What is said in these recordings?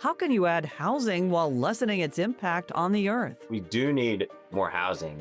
How can you add housing while lessening its impact on the earth? We do need more housing,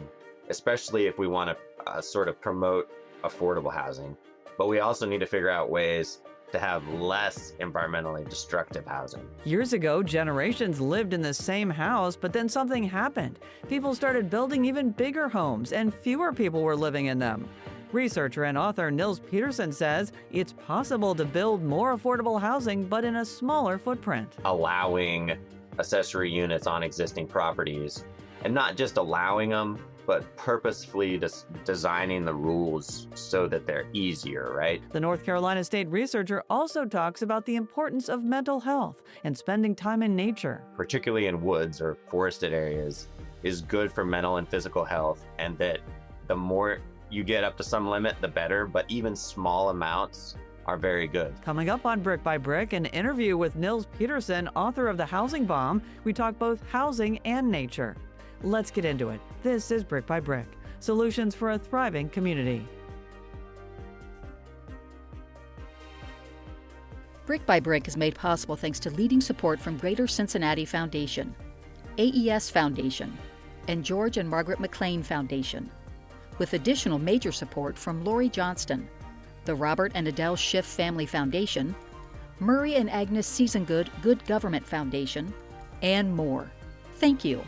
especially if we want to sort of promote affordable housing. But we also need to figure out ways to have less environmentally destructive housing. Years ago, generations lived in the same house, but then something happened. People started building even bigger homes, and fewer people were living in them. Researcher and author Nils Peterson says it's possible to build more affordable housing, but in a smaller footprint. Allowing accessory units on existing properties, and not just allowing them, but purposefully designing the rules so that they're easier, right? The North Carolina State researcher also talks about the importance of mental health and spending time in nature. Particularly in woods or forested areas, is good for mental and physical health, and that the more you get up to some limit, the better, but even small amounts are very good. Coming up on Brick by Brick, an interview with Nils Peterson, author of The Housing Bomb. We talk both housing and nature. Let's get into it. This is Brick by Brick, solutions for a thriving community. Brick by Brick is made possible thanks to leading support from Greater Cincinnati Foundation, AES Foundation, and George and Margaret McLean Foundation, with additional major support from Lori Johnston, the Robert and Adele Schiff Family Foundation, Murray and Agnes Seasongood Good Government Foundation, and more. Thank you.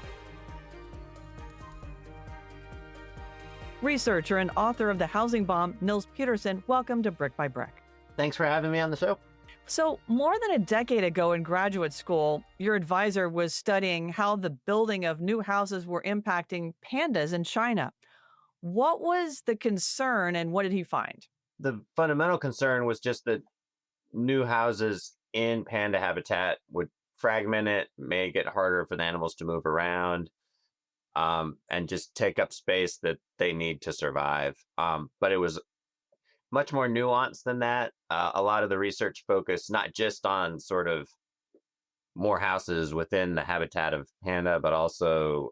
Researcher and author of The Housing Bomb, Nils Peterson, welcome to Brick by Brick. Thanks for having me on the show. So, more than a decade ago in graduate school, your advisor was studying how the building of new houses were impacting pandas in China. What was the concern and what did he find? The fundamental concern was just that new houses in panda habitat would fragment it, make it harder for the animals to move around, and just take up space that they need to survive. But it was much more nuanced than that. A lot of the research focused not just on sort of more houses within the habitat of panda, but also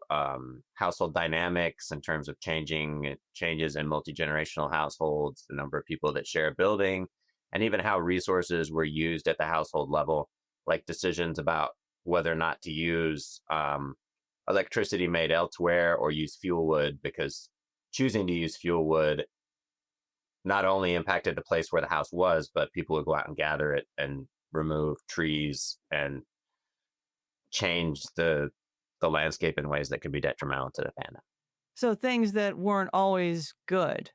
household dynamics in terms of changes in multigenerational households, the number of people that share a building, and even how resources were used at the household level, like decisions about whether or not to use electricity made elsewhere or use fuel wood, because choosing to use fuel wood not only impacted the place where the house was, but people would go out and gather it and remove trees and change the landscape in ways that could be detrimental to the panda. So, things that weren't always good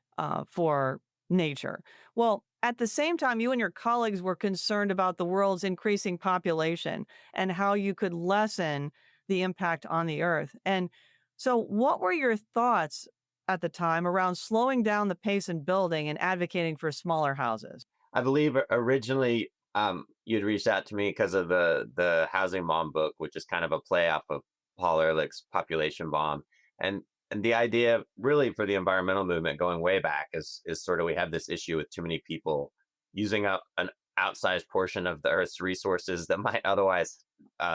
for nature. Well, at the same time, you and your colleagues were concerned about the world's increasing population and how you could lessen the impact on the earth. And so, what were your thoughts at the time around slowing down the pace in building and advocating for smaller houses? I believe originally you'd reached out to me because of the Housing Bomb book, which is kind of a play off of Paul Ehrlich's Population Bomb. And the idea really for the environmental movement going way back is sort of we have this issue with too many people using up an outsized portion of the Earth's resources that might otherwise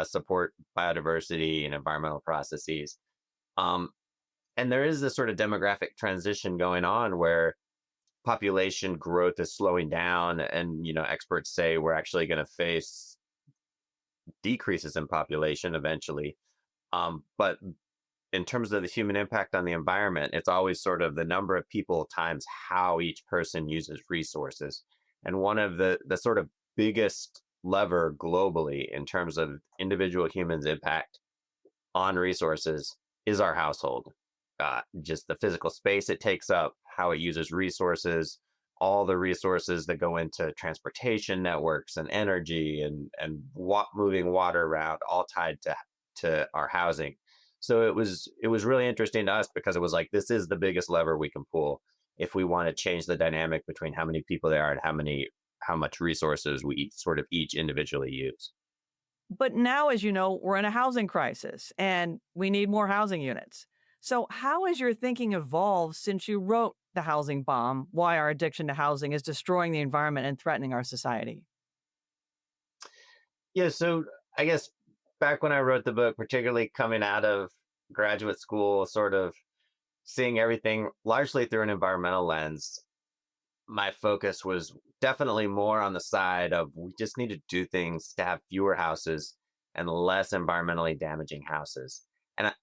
support biodiversity and environmental processes. And there is this sort of demographic transition going on where population growth is slowing down, and experts say we're actually going to face decreases in population eventually. But in terms of the human impact on the environment, it's always sort of the number of people times how each person uses resources. And one of the sort of biggest lever globally in terms of individual humans' impact on resources is our household. Just the physical space it takes up, how it uses resources, all the resources that go into transportation networks and energy and moving water around, all tied to our housing. So it was really interesting to us because it was like, this is the biggest lever we can pull if we want to change the dynamic between how many people there are and how much resources we each individually use. But now, as you know, we're in a housing crisis and we need more housing units. So how has your thinking evolved since you wrote The Housing Bomb, Why Our Addiction to Housing is Destroying the Environment and Threatening Our Society? Yeah, so I guess back when I wrote the book, particularly coming out of graduate school, sort of seeing everything largely through an environmental lens, my focus was definitely more on the side of we just need to do things to have fewer houses and less environmentally damaging houses. And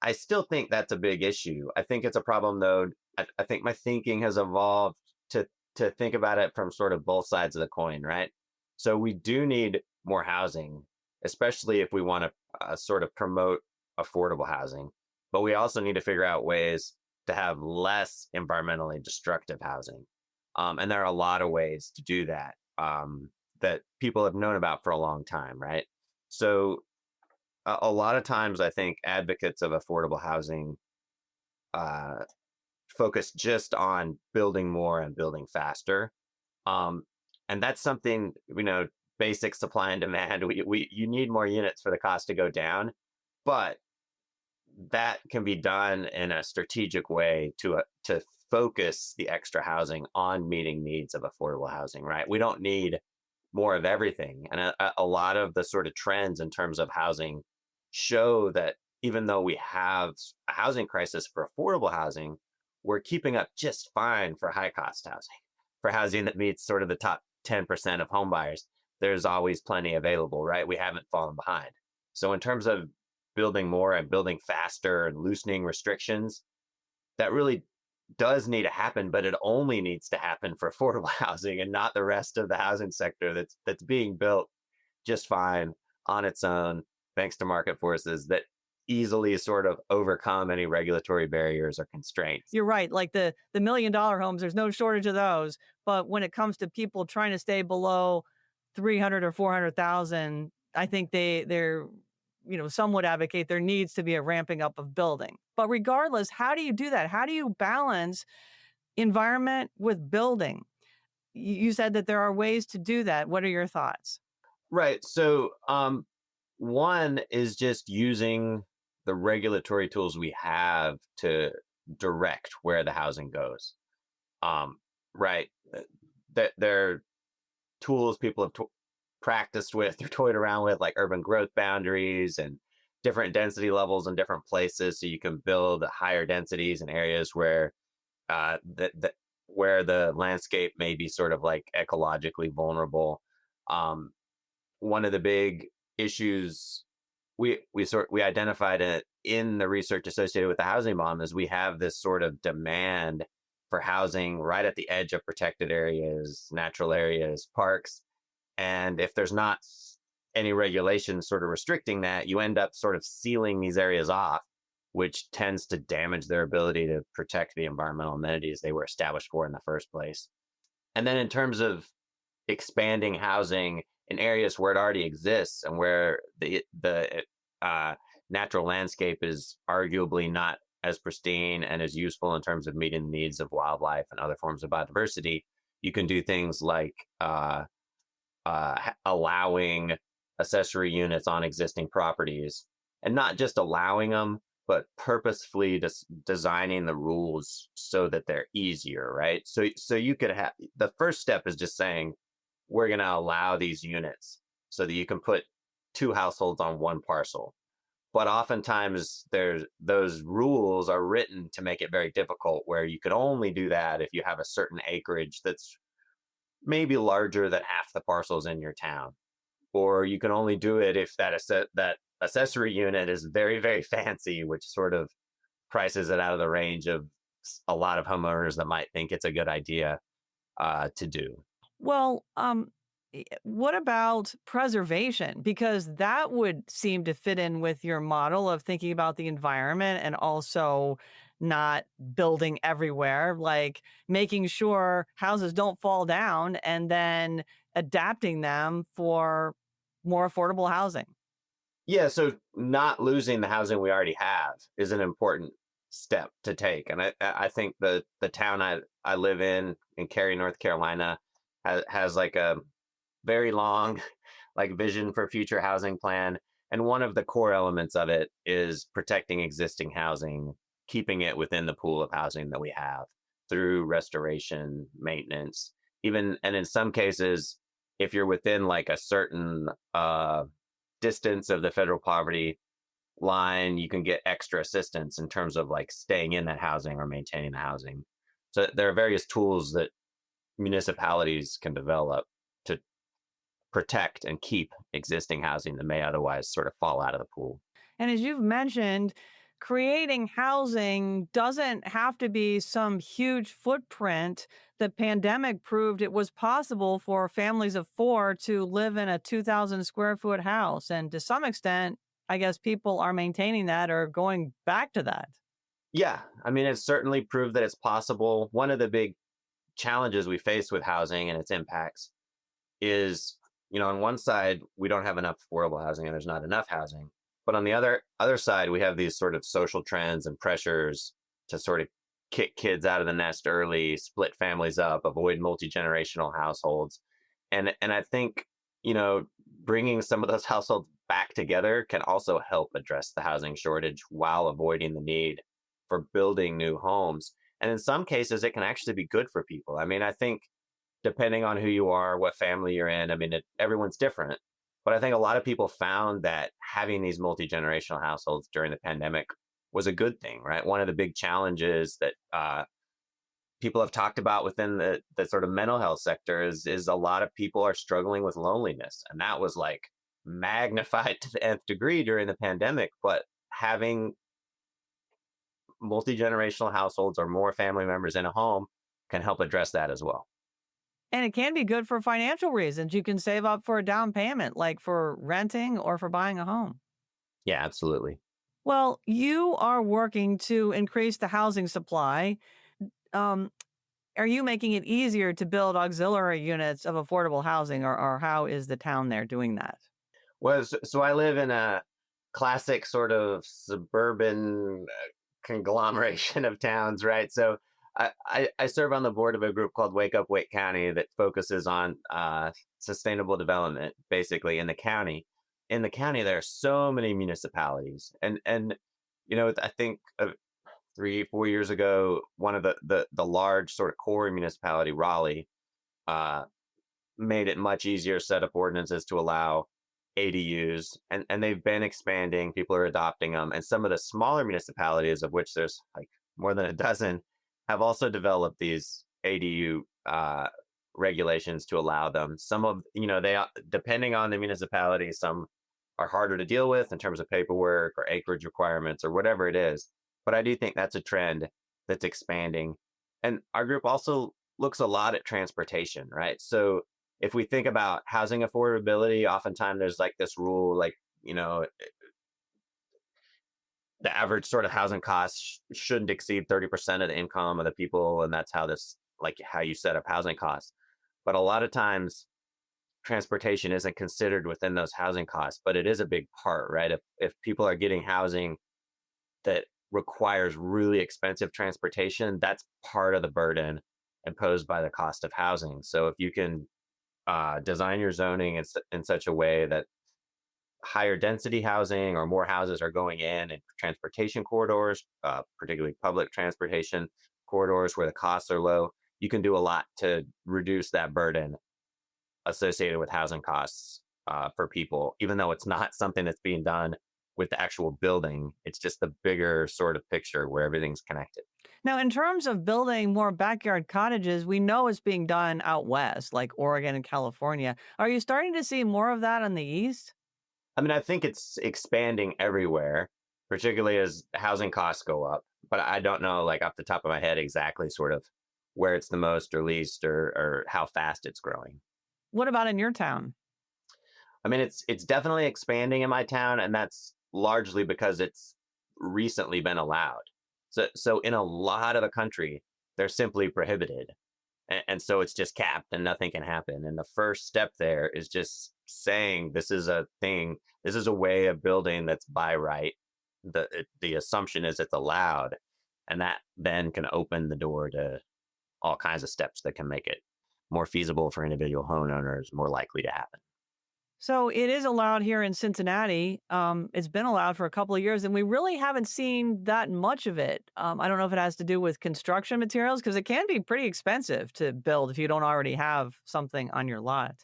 I still think that's a big issue. I think it's a problem, though. I think my thinking has evolved to think about it from sort of both sides of the coin, right? So we do need more housing, especially if we want to sort of promote affordable housing. But we also need to figure out ways to have less environmentally destructive housing. And there are a lot of ways to do that that people have known about for a long time, right? So a lot of times I think advocates of affordable housing focus just on building more and building faster. Um, and that's something, basic supply and demand. You need more units for the cost to go down, but that can be done in a strategic way to focus the extra housing on meeting needs of affordable housing, right? We don't need more of everything. And a lot of the sort of trends in terms of housing show that even though we have a housing crisis for affordable housing, we're keeping up just fine for high cost housing, for housing that meets sort of the top 10% of home buyers. There's always plenty available, right? We haven't fallen behind. So in terms of building more and building faster and loosening restrictions, that really does need to happen, but it only needs to happen for affordable housing and not the rest of the housing sector that's being built just fine on its own, thanks to market forces that easily sort of overcome any regulatory barriers or constraints. You're right. Like the $1 million homes, there's no shortage of those. But when it comes to people trying to stay below 300 or 400,000, I think they're some would advocate there needs to be a ramping up of building. But regardless, how do you do that? How do you balance environment with building? You said that there are ways to do that. What are your thoughts? Right. So one is just using the regulatory tools we have to direct where the housing goes. Right. They're tools people have practiced with or toyed around with, like urban growth boundaries and different density levels in different places, so you can build higher densities in areas where where the landscape may be sort of like ecologically vulnerable. One of the big issues we identified it in the research associated with the housing bomb is we have this sort of demand for housing right at the edge of protected areas, natural areas, parks. And if there's not any regulation sort of restricting that, you end up sort of sealing these areas off, which tends to damage their ability to protect the environmental amenities they were established for in the first place. And then in terms of expanding housing in areas where it already exists and where the natural landscape is arguably not as pristine and as useful in terms of meeting the needs of wildlife and other forms of biodiversity, you can do things like allowing accessory units on existing properties, and not just allowing them, but purposefully designing the rules so that they're easier, right? So you could have, the first step is just saying, we're going to allow these units so that you can put two households on one parcel. But oftentimes those rules are written to make it very difficult, where you could only do that if you have a certain acreage that's maybe larger than half the parcels in your town. Or you can only do it if that accessory unit is very, very fancy, which sort of prices it out of the range of a lot of homeowners that might think it's a good idea to do. Well, what about preservation? Because that would seem to fit in with your model of thinking about the environment and also not building everywhere, like making sure houses don't fall down and then adapting them for more affordable housing. Yeah, so not losing the housing we already have is an important step to take. And I think the town I live in Cary, North Carolina, has like a very long like vision for future housing plan. And one of the core elements of it is protecting existing housing, keeping it within the pool of housing that we have through restoration, maintenance, and in some cases, if you're within like a certain distance of the federal poverty line, you can get extra assistance in terms of like staying in that housing or maintaining the housing. So there are various tools that municipalities can develop protect and keep existing housing that may otherwise sort of fall out of the pool. And as you've mentioned, creating housing doesn't have to be some huge footprint. The pandemic proved it was possible for families of four to live in a 2,000 square foot house. And to some extent, I guess people are maintaining that or going back to that. Yeah, I mean, it's certainly proved that it's possible. One of the big challenges we face with housing and its impacts is, on one side, we don't have enough affordable housing and there's not enough housing. But on the other side, we have these sort of social trends and pressures to sort of kick kids out of the nest early, split families up, avoid multi-generational households. And I think, bringing some of those households back together can also help address the housing shortage while avoiding the need for building new homes. And in some cases, it can actually be good for people. I mean, I think depending on who you are, what family you're in, I mean, everyone's different. But I think a lot of people found that having these multi-generational households during the pandemic was a good thing, right? One of the big challenges that people have talked about within the sort of mental health sector is a lot of people are struggling with loneliness. And that was like magnified to the nth degree during the pandemic. But having multi-generational households or more family members in a home can help address that as well. And it can be good for financial reasons. You can save up for a down payment, like for renting or for buying a home. Yeah, absolutely. Well, you are working to increase the housing supply. Um, are you making it easier to build auxiliary units of affordable housing, or how is the town there doing that? Well, so I live in a classic sort of suburban conglomeration of towns, right? So I serve on the board of a group called Wake Up Wake County that focuses on sustainable development, basically in the county. In the county, there are so many municipalities, and I think 3 4 years ago, one of the large sort of core municipality, Raleigh, uh, made it much easier to set up ordinances to allow ADUs, and they've been expanding. People are adopting them, and some of the smaller municipalities, of which there's like more than a dozen, have also developed these ADU regulations to allow them. Some of they depending on the municipality, some are harder to deal with in terms of paperwork or acreage requirements or whatever it is. But I do think that's a trend that's expanding, and our group also looks a lot at transportation, right? So if we think about housing affordability, oftentimes there's like this rule, like, the average sort of housing costs shouldn't exceed 30% of the income of the people. And that's how you set up housing costs. But a lot of times transportation isn't considered within those housing costs, but it is a big part, right? If people are getting housing that requires really expensive transportation, that's part of the burden imposed by the cost of housing. So if you can design your zoning in such a way that higher density housing or more houses are going in transportation corridors, particularly public transportation corridors where the costs are low, you can do a lot to reduce that burden associated with housing costs for people, even though it's not something that's being done with the actual building. It's just the bigger sort of picture where everything's connected. Now, in terms of building more backyard cottages, we know it's being done out west, like Oregon and California. Are you starting to see more of that on the east? I mean, I think it's expanding everywhere, particularly as housing costs go up. But I don't know, like off the top of my head, exactly sort of where it's the most or least, or how fast it's growing. What about in your town? I mean, it's definitely expanding in my town, and that's largely because it's recently been allowed. So in a lot of the country, they're simply prohibited. And so it's just capped and nothing can happen. And the first step there is just saying this is a thing, this is a way of building that's by right. The assumption is it's allowed. And that then can open the door to all kinds of steps that can make it more feasible for individual homeowners, more likely to happen. So it is allowed here in Cincinnati. It's been allowed for a couple of years, and we really haven't seen that much of it. I don't know if it has to do with construction materials, because it can be pretty expensive to build if you don't already have something on your lot.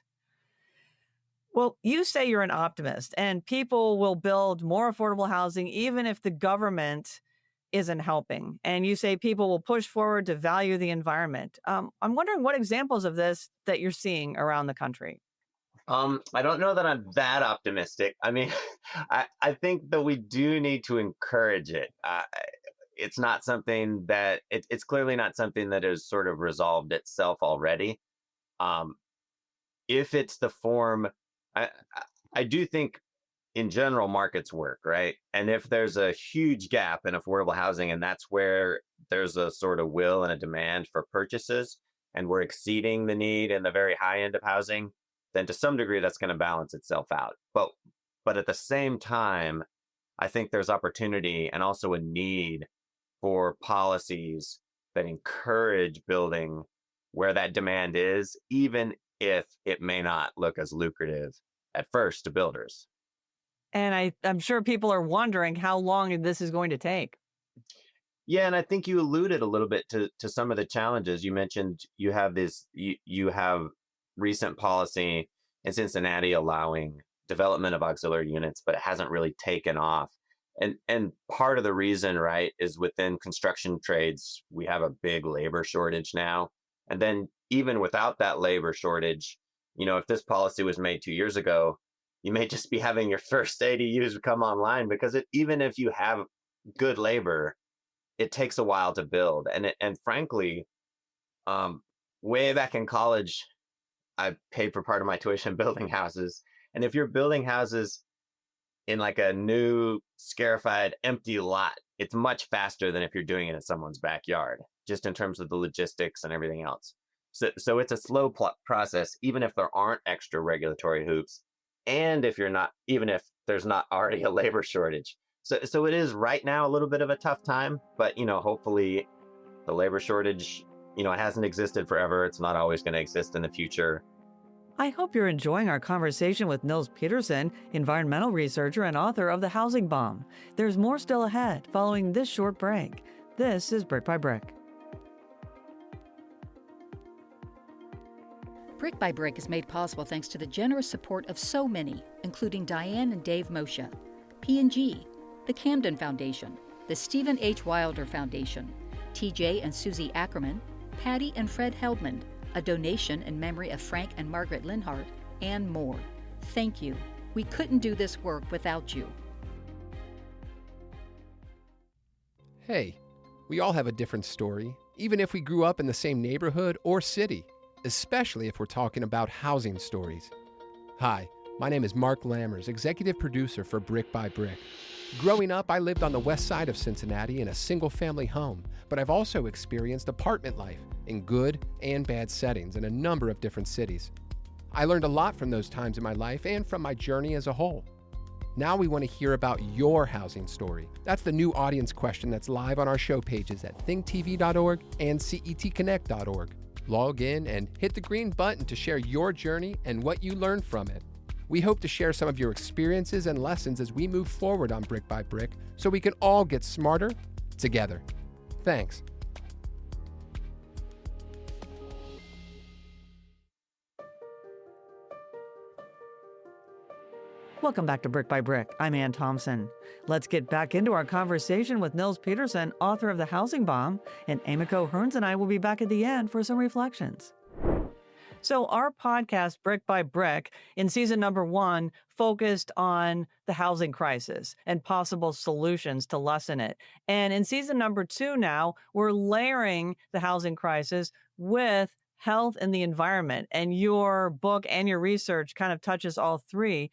Well, you say you're an optimist, and people will build more affordable housing even if the government isn't helping. And you say people will push forward to value the environment. I'm wondering what examples of this that you're seeing around the country. I don't know that I'm that optimistic. I mean, I think that we do need to encourage it. It's not something that it's clearly not something that has sort of resolved itself already. Um, if it's the form, I do think in general markets work, right? And if there's a huge gap in affordable housing, and that's where there's a sort of will and a demand for purchases, and we're exceeding the need in the very high end of housing, then to some degree that's going to balance itself out. But at the same time, I think there's opportunity and also a need for policies that encourage building where that demand is, even if it may not look as lucrative at first to builders. And I'm sure people are wondering how long this is going to take. Yeah, and I think you alluded a little bit to some of the challenges. You mentioned you have recent policy in Cincinnati allowing development of auxiliary units, but it hasn't really taken off. And part of the reason, right, is within construction trades, we have a big labor shortage now. And then even without that labor shortage, if this policy was made 2 years ago, you may just be having your first ADUs come online because even if you have good labor, it takes a while to build. And frankly, way back in college, I paid for part of my tuition building houses. And if you're building houses in like a new scarified empty lot, it's much faster than if you're doing it in someone's backyard, just in terms of the logistics and everything else. So it's a slow process, even if there aren't extra regulatory hoops, and even if there's not already a labor shortage. So it is right now a little bit of a tough time, but hopefully the labor shortage, it hasn't existed forever. It's not always going to exist in the future. I hope you're enjoying our conversation with Nils Peterson, environmental researcher and author of The Housing Bomb. There's more still ahead following this short break. This is Brick by Brick. Brick by Brick is made possible thanks to the generous support of so many, including Diane and Dave Moshe, P&G, the Camden Foundation, the Stephen H. Wilder Foundation, TJ and Susie Ackerman, Patty and Fred Heldman, a donation in memory of Frank and Margaret Linhart, and more. Thank you. We couldn't do this work without you. Hey, we all have a different story, even if we grew up in the same neighborhood or city, especially if we're talking about housing stories. Hi, my name is Mark Lammers, executive producer for Brick by Brick. Growing up, I lived on the west side of Cincinnati in a single-family home, but I've also experienced apartment life in good and bad settings in a number of different cities. I learned a lot from those times in my life and from my journey as a whole. Now we want to hear about your housing story. That's the new audience question that's live on our show pages at thinktv.org and cetconnect.org. Log in and hit the green button to share your journey and what you learned from it. We hope to share some of your experiences and lessons as we move forward on Brick by Brick so we can all get smarter together. Thanks. Welcome back to Brick by Brick. I'm Ann Thompson. Let's get back into our conversation with Nils Peterson, author of The Housing Bomb, and Emiko Hearns and I will be back at the end for some reflections. So our podcast, Brick by Brick, in season number 1, focused on the housing crisis and possible solutions to lessen it. And in season number 2 now, we're layering the housing crisis with health and the environment. And your book and your research kind of touches all three.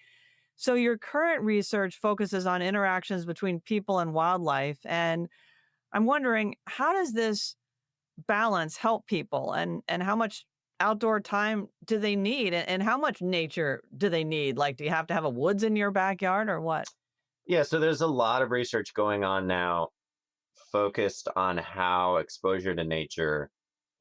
So your current research focuses on interactions between people and wildlife. And I'm wondering, how does this balance help people, and how much outdoor time do they need, and how much nature do they need? Like, do you have to have a woods in your backyard or what? Yeah, so there's a lot of research going on now focused on how exposure to nature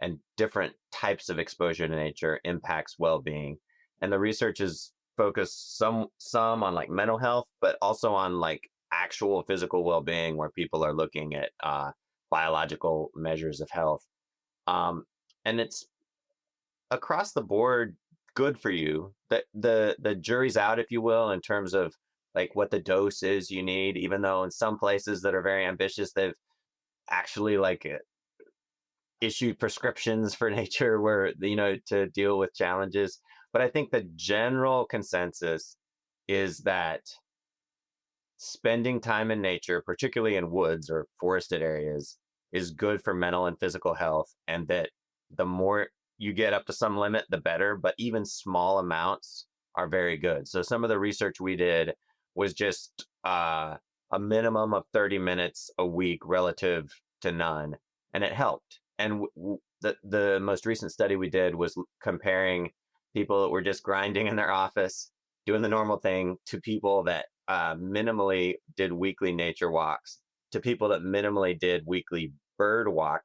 and different types of exposure to nature impacts well-being. And the research is focused some on like mental health, but also on like actual physical well-being, where people are looking at biological measures of health. And it's across the board good for you. The jury's out, if you will, in terms of like what the dose is you need, even though in some places that are very ambitious, they've actually like issued prescriptions for nature where, to deal with challenges. But I think the general consensus is that spending time in nature, particularly in woods or forested areas, is good for mental and physical health, and that the more you get up to some limit, the better, but even small amounts are very good. So some of the research we did was just a minimum of 30 minutes a week relative to none, and it helped. And the most recent study we did was comparing people that were just grinding in their office, doing the normal thing, to people that minimally did weekly nature walks, to people that minimally did weekly bird walk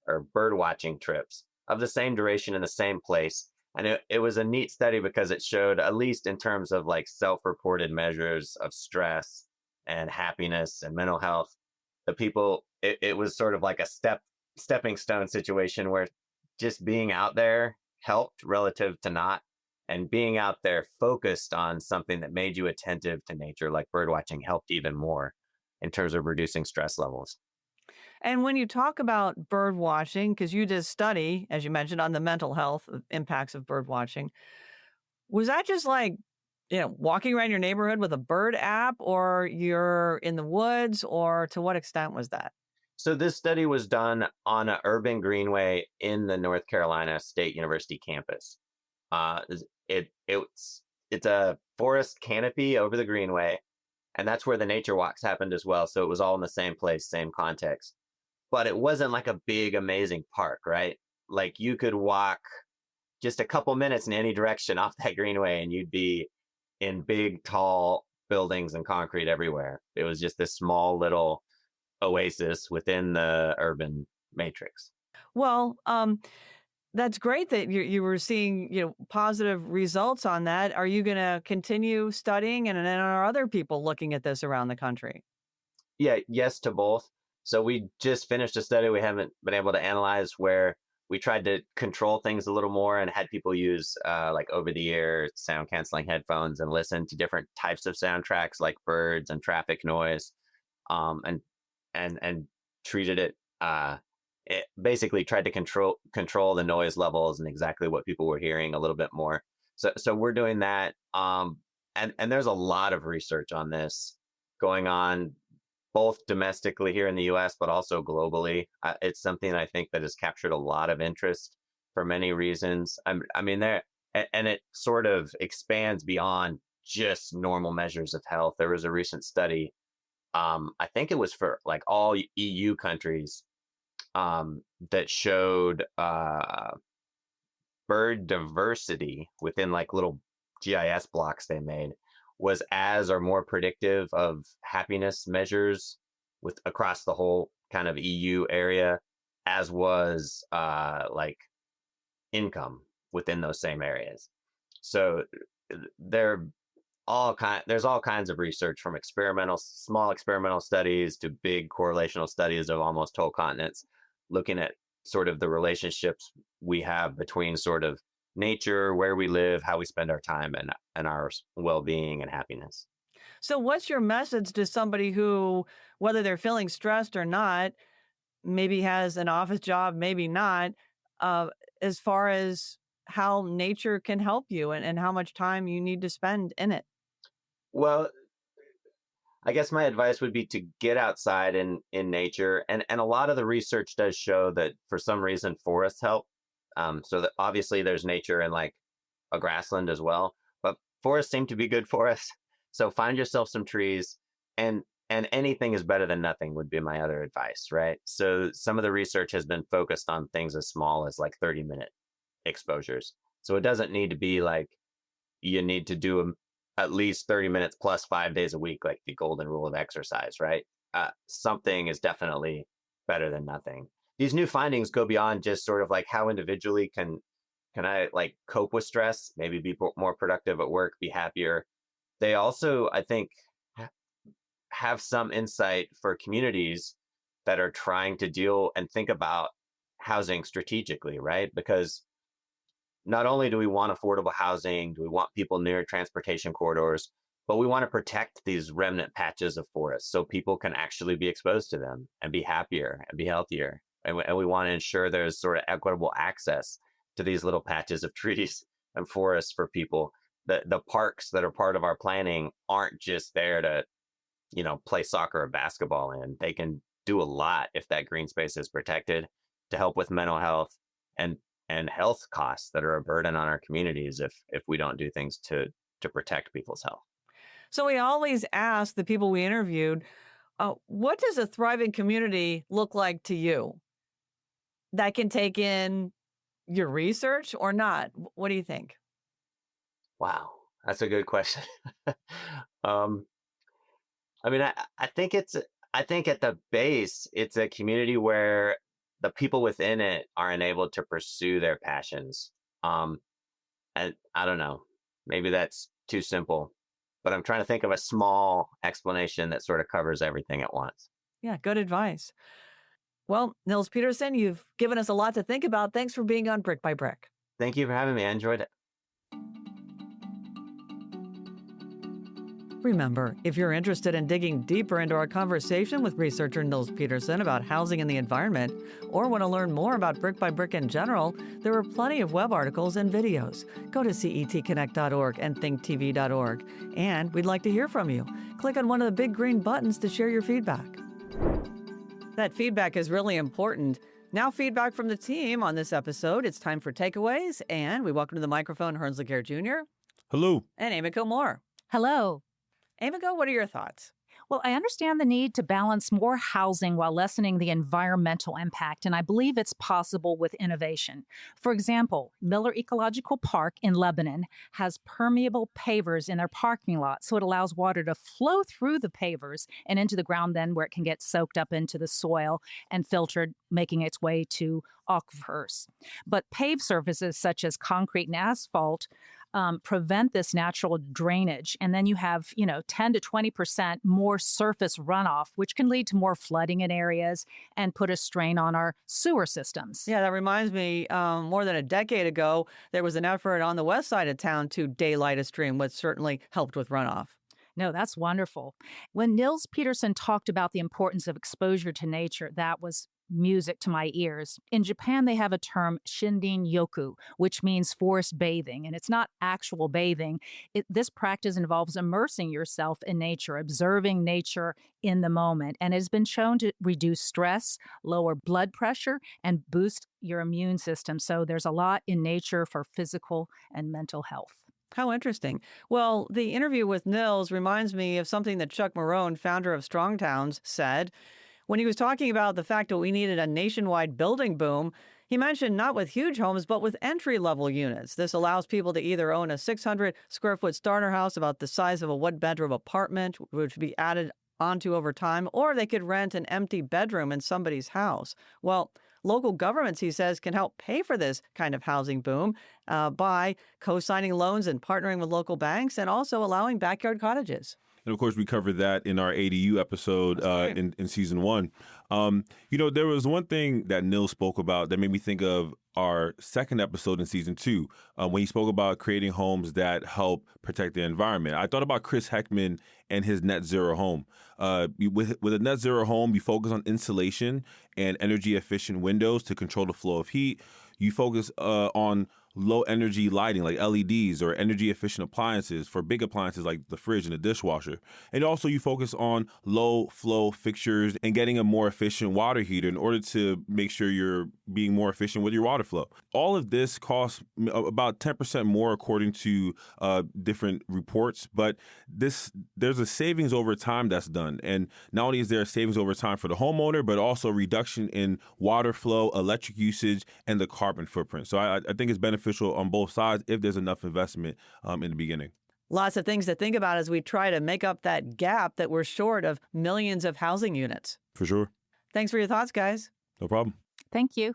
or bird watching trips of the same duration in the same place. And it was a neat study because it showed, at least in terms of like self-reported measures of stress and happiness and mental health, the people, it was sort of like a stepping stone situation where just being out there helped relative to not, and being out there focused on something that made you attentive to nature, like bird watching, helped even more in terms of reducing stress levels. And when you talk about bird watching, because you did a study, as you mentioned, on the mental health impacts of bird watching, was that just like, walking around your neighborhood with a bird app, or you're in the woods, or to what extent was that? So this study was done on an urban greenway in the North Carolina State University campus. Uh, it's a forest canopy over the greenway, and that's where the nature walks happened as well. So it was all in the same place, same context. But it wasn't like a big, amazing park, right? Like you could walk just a couple minutes in any direction off that greenway, and you'd be in big, tall buildings and concrete everywhere. It was just this small little oasis within the urban matrix. Well, that's great that you were seeing, positive results on that. Are you going to continue studying, and are other people looking at this around the country? Yeah, yes to both. So we just finished a study we haven't been able to analyze, where we tried to control things a little more and had people use like over-the-ear sound canceling headphones and listen to different types of soundtracks like birds and traffic noise, and treated it. It basically tried to control the noise levels and exactly what people were hearing a little bit more. So we're doing that. And there's a lot of research on this going on, both domestically here in the US, but also globally. It's something I think that has captured a lot of interest for many reasons. I mean, and it sort of expands beyond just normal measures of health. There was a recent study, I think it was for like all EU countries, that showed bird diversity within like little GIS blocks they made was as or more predictive of happiness measures with across the whole kind of EU area, as was like income within those same areas. So there there's all kinds of research, from small experimental studies to big correlational studies of almost whole continents, looking at sort of the relationships we have between sort of nature, where we live, how we spend our time, and our well-being and happiness. So, what's your message to somebody who, whether they're feeling stressed or not, maybe has an office job, maybe not, uh, as far as how nature can help you, and how much time you need to spend in it? Well, I guess my advice would be to get outside in nature, and a lot of the research does show that for some reason forests help. So that obviously there's nature in like a grassland as well, but forests seem to be good for us. So find yourself some trees, and anything is better than nothing would be my other advice, right? So some of the research has been focused on things as small as like 30-minute exposures. So it doesn't need to be like you need to do at least 30 minutes plus 5 days a week, like the golden rule of exercise, right? Something is definitely better than nothing. These new findings go beyond just sort of like how individually can I like cope with stress, maybe be more productive at work, be happier. They also, I think, have some insight for communities that are trying to deal and think about housing strategically, right? Because not only do we want affordable housing, do we want people near transportation corridors, but we want to protect these remnant patches of forest so people can actually be exposed to them and be happier and be healthier. And we want to ensure there's sort of equitable access to these little patches of trees and forests for people. The parks that are part of our planning aren't just there to, play soccer or basketball in. They can do a lot if that green space is protected to help with mental health and health costs that are a burden on our communities if we don't do things to protect people's health. So we always ask the people we interviewed, what does a thriving community look like to you? That can take in your research or not? What do you think? Wow, that's a good question. um, I mean, I think at the base, it's a community where the people within it are enabled to pursue their passions. And I don't know, maybe that's too simple, but I'm trying to think of a small explanation that sort of covers everything at once. Yeah, good advice. Well, Nils Peterson, you've given us a lot to think about. Thanks for being on Brick by Brick. Thank you for having me. I enjoyed it. Remember, if you're interested in digging deeper into our conversation with researcher Nils Peterson about housing and the environment, or want to learn more about Brick by Brick in general, there are plenty of web articles and videos. Go to cetconnect.org and thinktv.org. And we'd like to hear from you. Click on one of the big green buttons to share your feedback. That feedback is really important. Now feedback from the team on this episode. It's time for takeaways, and we welcome to the microphone Herns Laguerre Jr. Hello. And Emiko Moore. Hello. Emiko, what are your thoughts? Well, I understand the need to balance more housing while lessening the environmental impact, and I believe it's possible with innovation. For example, Miller Ecological Park in Lebanon has permeable pavers in their parking lot, so it allows water to flow through the pavers and into the ground then where it can get soaked up into the soil and filtered, making its way to aquifers. But paved surfaces such as concrete and asphalt prevent this natural drainage. And then you have, 10 to 20% more surface runoff, which can lead to more flooding in areas and put a strain on our sewer systems. Yeah, that reminds me, more than a decade ago, there was an effort on the west side of town to daylight a stream, which certainly helped with runoff. No, that's wonderful. When Nils Peterson talked about the importance of exposure to nature, that was music to my ears. In Japan, they have a term shindin yoku, which means forest bathing, and it's not actual bathing. This practice involves immersing yourself in nature, observing nature in the moment, and it has been shown to reduce stress, lower blood pressure, and boost your immune system. So there's a lot in nature for physical and mental health. How interesting. Well, the interview with Nils reminds me of something that Chuck Marone, founder of Strong Towns, said. When he was talking about the fact that we needed a nationwide building boom, he mentioned not with huge homes, but with entry-level units. This allows people to either own a 600-square-foot starter house about the size of a one-bedroom apartment, which would be added onto over time, or they could rent an empty bedroom in somebody's house. Well, local governments, he says, can help pay for this kind of housing boom by co-signing loans and partnering with local banks and also allowing backyard cottages. And of course, we covered that in our ADU episode in season 1. There was one thing that Nils spoke about that made me think of our second episode in season 2, when he spoke about creating homes that help protect the environment. I thought about Chris Heckman and his net zero home. With a net zero home, you focus on insulation and energy efficient windows to control the flow of heat. You focus on low energy lighting like LEDs or energy efficient appliances for big appliances like the fridge and the dishwasher. And also you focus on low flow fixtures and getting a more efficient water heater in order to make sure you're being more efficient with your water flow. All of this costs about 10% more according to different reports, but there's a savings over time that's done. And not only is there a savings over time for the homeowner, but also a reduction in water flow, electric usage, and the carbon footprint. So I think it's beneficial on both sides if there's enough investment in the beginning. Lots of things to think about as we try to make up that gap that we're short of millions of housing units. For sure. Thanks for your thoughts, guys. No problem. Thank you.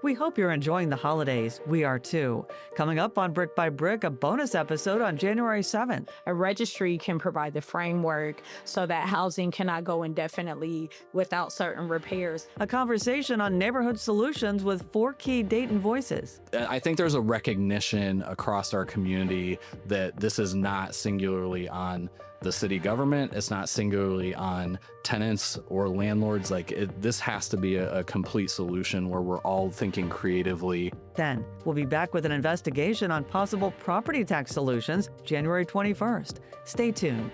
We hope you're enjoying the holidays. We are too. Coming up on Brick by Brick, a bonus episode on January 7th. A registry can provide the framework so that housing cannot go indefinitely without certain repairs. A conversation on neighborhood solutions with 4 key Dayton voices. I think there's a recognition across our community that this is not singularly on the city government. It's not singularly on tenants or landlords. This has to be a complete solution where we're all thinking creatively. Then, we'll be back with an investigation on possible property tax solutions January 21st. Stay tuned.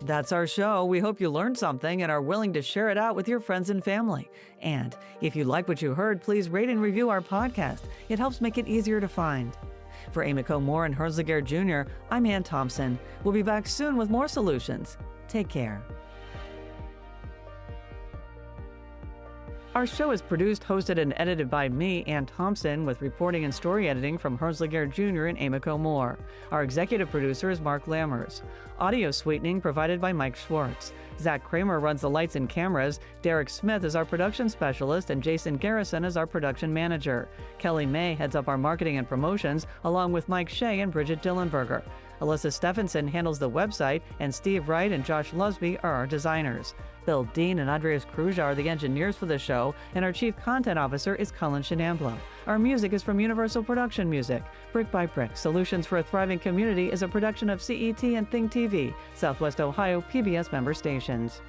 That's our show. We hope you learned something and are willing to share it out with your friends and family. And if you like what you heard, please rate and review our podcast. It helps make it easier to find. For Amy Moore and Herz Laguerre Jr., I'm Ann Thompson. We'll be back soon with more solutions. Take care. Our show is produced, hosted, and edited by me, Ann Thompson, with reporting and story editing from Herz Laguerre Jr. and Amy Moore. Our executive producer is Mark Lammers. Audio sweetening provided by Mike Schwartz. Zach Kramer runs the lights and cameras. Derek Smith is our production specialist, and Jason Garrison is our production manager. Kelly May heads up our marketing and promotions, along with Mike Shea and Bridget Dillenberger. Alyssa Stephenson handles the website, and Steve Wright and Josh Lusby are our designers. Bill Dean and Andreas Kruja are the engineers for the show, and our chief content officer is Colin Shinamblo. Our music is from Universal Production Music. Brick by Brick, Solutions for a Thriving Community is a production of CET and Think TV, Southwest Ohio PBS member stations.